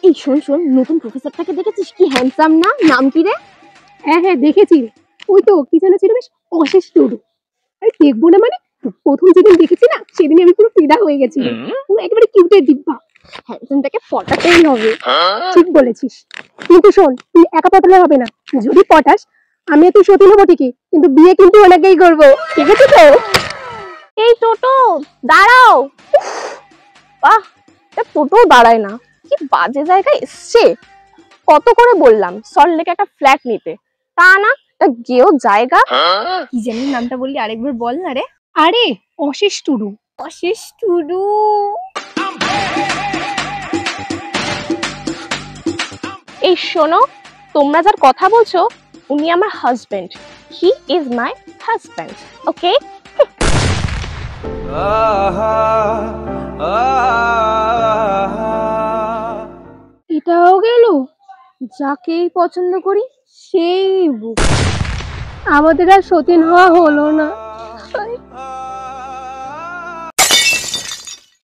এই শোন শোন, নতুন প্রফেসরটাকে দেখেছিস? কি হ্যান্ডসাম না? নাম কি রে? হ্যাঁ হ্যাঁ দেখেছি। ওই তো কি যেন ছিল বেশ, অশেষ টুডু। আরে দেখবো না মানে, প্রথম যেদিন দেখেছি না সেদিনই আমি পুরো ফিদা হয়ে গেছি। ও একেবারে কিউটের ডিব্বা। হ্যান্ডসামটাকে পটাতেই হবে। ঠিক বলেছিস, কিন্তু শোন, তুই একা পটালে হবে না। যদি পটাস, আমি একটু সতী হবো ঠিকই, কিন্তু বিয়ে কিন্তু অনেকেই করবো, ঠিক আছে তো? এই টোটো, দাঁড়াও। বাহ, টোটো দাঁড়ায় না, কি বাজে জায়গায় এসছে। কত করে বললাম সল্টলেকে একটা ফ্ল্যাট নিতে, তা না, তা গেও জায়গা। কি জানি নামটা বললি, আরেকবার বল না রে। আরে অশেষ টুডু। অশেষ টুডু। এই শোনো, তোমরা যার কথা বলছো উনি আমার husband. He is my husband, okay? এটাও গেল, যাকেই পছন্দ করি সেই বুক। আমাদের আর সতীন হওয়া হলো না।